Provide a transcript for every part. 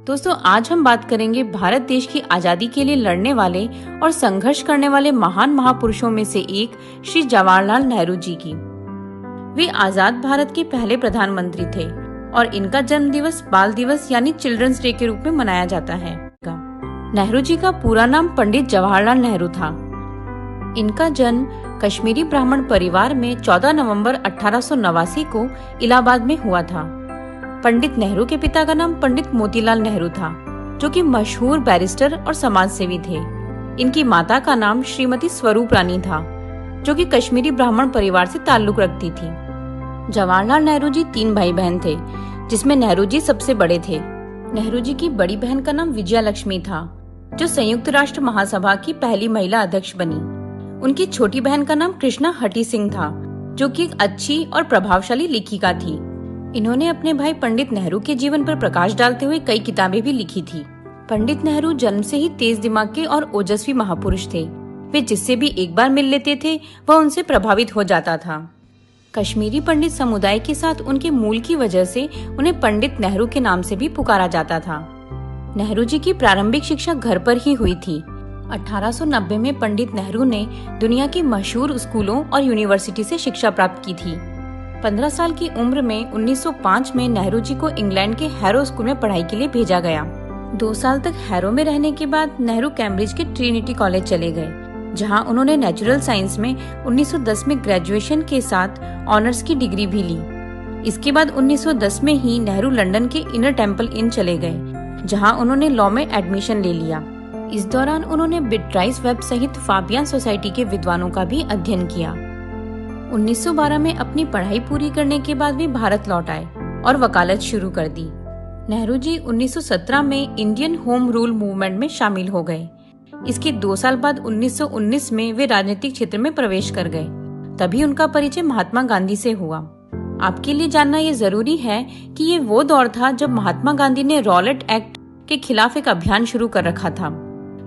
दोस्तों, आज हम बात करेंगे भारत देश की आजादी के लिए लड़ने वाले और संघर्ष करने वाले महान महापुरुषों में से एक श्री जवाहरलाल नेहरू जी की। वे आजाद भारत के पहले प्रधानमंत्री थे और इनका जन्म दिवस बाल दिवस यानी चिल्ड्रंस डे के रूप में मनाया जाता है। नेहरू जी का पूरा नाम पंडित जवाहरलाल नेहरू था। इनका जन्म कश्मीरी ब्राह्मण परिवार में 14 नवंबर 1889 को इलाहाबाद में हुआ था। पंडित नेहरू के पिता का नाम पंडित मोतीलाल नेहरू था, जो कि मशहूर बैरिस्टर और समाजसेवी थे। इनकी माता का नाम श्रीमती स्वरूप रानी था, जो कि कश्मीरी ब्राह्मण परिवार से ताल्लुक रखती थी। जवाहरलाल नेहरू जी 3 भाई बहन थे, जिसमें नेहरू जी सबसे बड़े थे। नेहरू जी की बड़ी बहन का नाम विजया लक्ष्मी था, जो संयुक्त राष्ट्र महासभा की पहली महिला अध्यक्ष बनी। उनकी छोटी बहन का नाम कृष्णा हटी सिंह था, जो कि एक अच्छी और प्रभावशाली लेखिका थी। इन्होंने अपने भाई पंडित नेहरू के जीवन पर प्रकाश डालते हुए कई किताबें भी लिखी थी। पंडित नेहरू जन्म से ही तेज दिमाग के और ओजस्वी महापुरुष थे। वे जिससे भी एक बार मिल लेते थे, वह उनसे प्रभावित हो जाता था। कश्मीरी पंडित समुदाय के साथ उनके मूल की वजह से उन्हें पंडित नेहरू के नाम से भी पुकारा जाता था। नेहरू जी की प्रारंभिक शिक्षा घर पर ही हुई थी। 1890 में पंडित नेहरू ने दुनिया के मशहूर स्कूलों और यूनिवर्सिटी से शिक्षा प्राप्त की थी। 15 साल की उम्र में 1905 में नेहरू जी को इंग्लैंड के हैरो स्कूल में पढ़ाई के लिए भेजा गया। 2 साल तक हैरो में रहने के बाद नेहरू कैम्ब्रिज के ट्रिनिटी कॉलेज चले गए, जहां उन्होंने नेचुरल साइंस में 1910 में ग्रेजुएशन के साथ ऑनर्स की डिग्री भी ली। इसके बाद 1910 में ही नेहरू लंदन के इनर टेम्पल इन चले गए, जहां उन्होंने लॉ में एडमिशन ले लिया। इस दौरान उन्होंने बिटराइस वेब सहित फाबियन सोसाइटी के विद्वानों का भी अध्ययन किया। 1912 में अपनी पढ़ाई पूरी करने के बाद वे भारत लौट आए और वकालत शुरू कर दी। नेहरू जी 1917 में इंडियन होम रूल मूवमेंट में शामिल हो गए। इसके 2 साल बाद 1919 में वे राजनीतिक क्षेत्र में प्रवेश कर गए। तभी उनका परिचय महात्मा गांधी से हुआ। आपके लिए जानना ये जरूरी है कि ये वो दौर था जब महात्मा गांधी ने रॉलेट एक्ट के खिलाफ एक अभियान शुरू कर रखा था।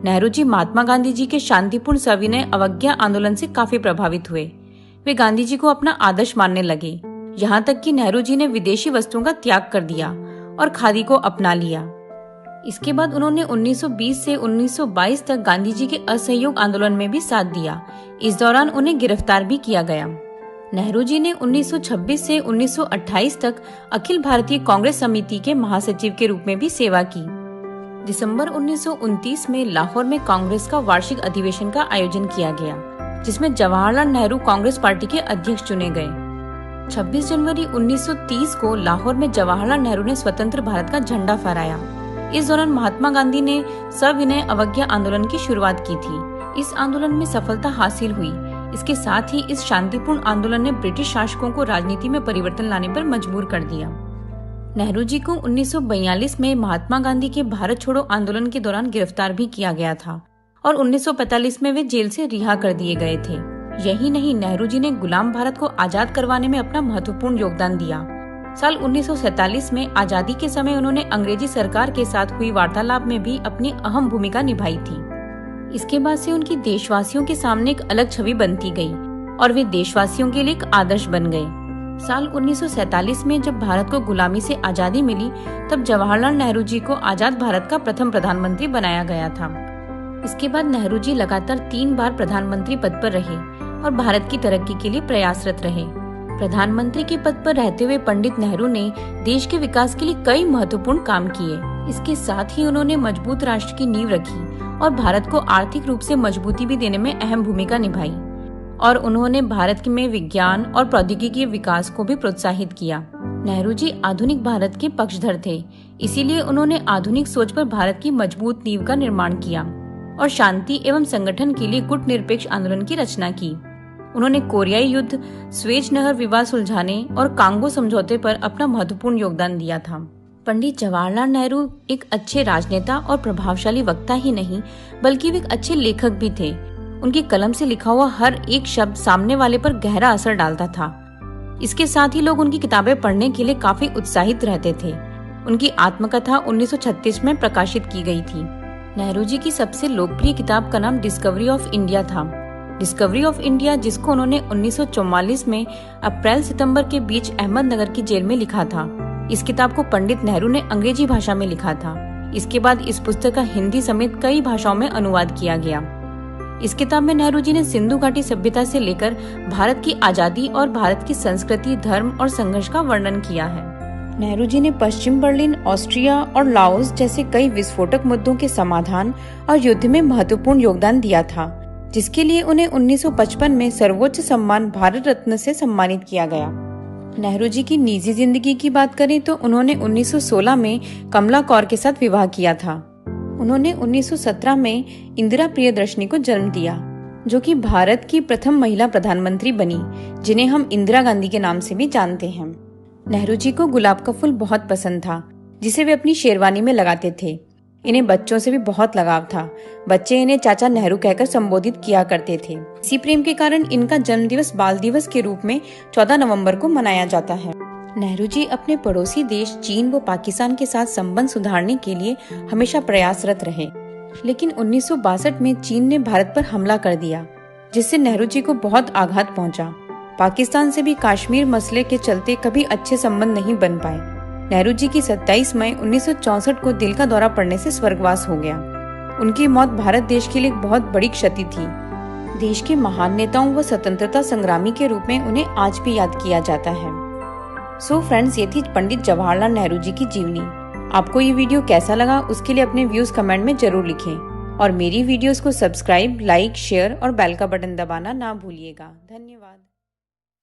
नेहरू जी महात्मा गांधी जी के शांतिपूर्ण सविनय अवज्ञा आंदोलन से काफी प्रभावित हुए। वे गांधी जी को अपना आदर्श मानने लगे, यहाँ तक कि नेहरू जी ने विदेशी वस्तुओं का त्याग कर दिया और खादी को अपना लिया। इसके बाद उन्होंने 1920 से 1922 तक गांधी जी के असहयोग आंदोलन में भी साथ दिया। इस दौरान उन्हें गिरफ्तार भी किया गया। नेहरू जी ने 1926 से 1928 तक अखिल भारतीय कांग्रेस समिति के महासचिव के रूप में भी सेवा की। दिसंबर 1929 में लाहौर में कांग्रेस का वार्षिक अधिवेशन का आयोजन किया गया, जिसमें जवाहरलाल नेहरू कांग्रेस पार्टी के अध्यक्ष चुने गए। 26 जनवरी 1930 को लाहौर में जवाहरलाल नेहरू ने स्वतंत्र भारत का झंडा फहराया। इस दौरान महात्मा गांधी ने सविनय अवज्ञा आंदोलन की शुरुआत की थी। इस आंदोलन में सफलता हासिल हुई। इसके साथ ही इस शांतिपूर्ण आंदोलन ने ब्रिटिश शासकों को राजनीति में परिवर्तन लाने पर मजबूर कर दिया। नेहरू जी को 1942 में महात्मा गांधी के भारत छोड़ो आंदोलन के दौरान गिरफ्तार भी किया गया था और 1945 में वे जेल से रिहा कर दिए गए थे। यही नहीं, नेहरू जी ने गुलाम भारत को आजाद करवाने में अपना महत्वपूर्ण योगदान दिया। साल 1947 में आजादी के समय उन्होंने अंग्रेजी सरकार के साथ हुई वार्तालाप में भी अपनी अहम भूमिका निभाई थी। इसके बाद से उनकी देशवासियों के सामने एक अलग छवि बनती गई और वे देशवासियों के लिए एक आदर्श बन गए। साल 1947 में जब भारत को गुलामी से आजादी मिली, तब जवाहरलाल नेहरू जी को आजाद भारत का प्रथम प्रधानमंत्री बनाया गया था। इसके बाद नेहरू जी लगातार 3 बार प्रधानमंत्री पद पर रहे और भारत की तरक्की के लिए प्रयासरत रहे। प्रधानमंत्री के पद पर रहते हुए पंडित नेहरू ने देश के विकास के लिए कई महत्वपूर्ण काम किए। इसके साथ ही उन्होंने मजबूत राष्ट्र की नींव रखी और भारत को आर्थिक रूप से मजबूती भी देने में अहम भूमिका निभाई। और उन्होंने भारत में विज्ञान और प्रौद्योगिकी विकास को भी प्रोत्साहित किया। नेहरू जी आधुनिक भारत के पक्षधर थे, इसीलिए उन्होंने आधुनिक सोच पर भारत की मजबूत नींव का निर्माण किया और शांति एवं संगठन के लिए गुटनिरपेक्ष आंदोलन की रचना की। उन्होंने कोरियाई युद्ध, स्वेज नहर विवाद सुलझाने और कांगो समझौते पर अपना महत्वपूर्ण योगदान दिया था। पंडित जवाहरलाल नेहरू एक अच्छे राजनेता और प्रभावशाली वक्ता ही नहीं, बल्कि वे एक अच्छे लेखक भी थे। उनकी कलम से लिखा हुआ हर एक शब्द सामने वाले पर गहरा असर डालता था। इसके साथ ही लोग उनकी किताबें पढ़ने के लिए काफी उत्साहित रहते थे। उनकी आत्मकथा 1936 में प्रकाशित की गई थी। नेहरू जी की सबसे लोकप्रिय किताब का नाम डिस्कवरी ऑफ इंडिया था। डिस्कवरी ऑफ इंडिया, जिसको उन्होंने 1944 में अप्रैल सितंबर के बीच अहमदनगर की जेल में लिखा था। इस किताब को पंडित नेहरू ने अंग्रेजी भाषा में लिखा था। इसके बाद इस पुस्तक का हिंदी समेत कई भाषाओं में अनुवाद किया गया। इस किताब में नेहरू जी ने सिंधु घाटी सभ्यता से लेकर भारत की आजादी और भारत की संस्कृति, धर्म और संघर्ष का वर्णन किया है। नेहरू जी ने पश्चिम बर्लिन, ऑस्ट्रिया और लाओस जैसे कई विस्फोटक मुद्दों के समाधान और युद्ध में महत्वपूर्ण योगदान दिया था, जिसके लिए उन्हें 1955 में सर्वोच्च सम्मान भारत रत्न से सम्मानित किया गया। नेहरू जी की निजी जिंदगी की बात करें तो उन्होंने 1916 में कमला कौर के साथ विवाह किया था। उन्होंने 1917 में इंदिरा प्रियदर्शनी को जन्म दिया, जो कि भारत की प्रथम महिला प्रधानमंत्री बनी, जिन्हें हम इंदिरा गांधी के नाम से भी जानते हैं। नेहरू जी को गुलाब का फूल बहुत पसंद था, जिसे वे अपनी शेरवानी में लगाते थे। इन्हें बच्चों से भी बहुत लगाव था। बच्चे इन्हें चाचा नेहरू कहकर संबोधित किया करते थे। इसी प्रेम के कारण इनका जन्मदिवस बाल दिवस के रूप में 14 नवंबर को मनाया जाता है। नेहरू जी अपने पड़ोसी देश चीन व पाकिस्तान के साथ संबंध सुधारने के लिए हमेशा प्रयासरत रहे, लेकिन 1962 में चीन ने भारत पर हमला कर दिया, जिससे नेहरू जी को बहुत आघात पहुंचा। पाकिस्तान से भी कश्मीर मसले के चलते कभी अच्छे संबंध नहीं बन पाए। नेहरू जी की 27 मई 1964 को दिल का दौरा पड़ने से स्वर्गवास हो गया। उनकी मौत भारत देश के लिए एक बहुत बड़ी क्षति थी। देश के महान नेताओं व स्वतंत्रता संग्रामी के रूप में उन्हें आज भी याद किया जाता है। सो फ्रेंड्स, ये थी पंडित जवाहरलाल नेहरू जी की जीवनी। आपको ये वीडियो कैसा लगा उसके लिए अपने व्यूज कमेंट में जरूर लिखें, और मेरी वीडियोस को सब्सक्राइब, लाइक, शेयर और बेल का बटन दबाना ना भूलिएगा। धन्यवाद।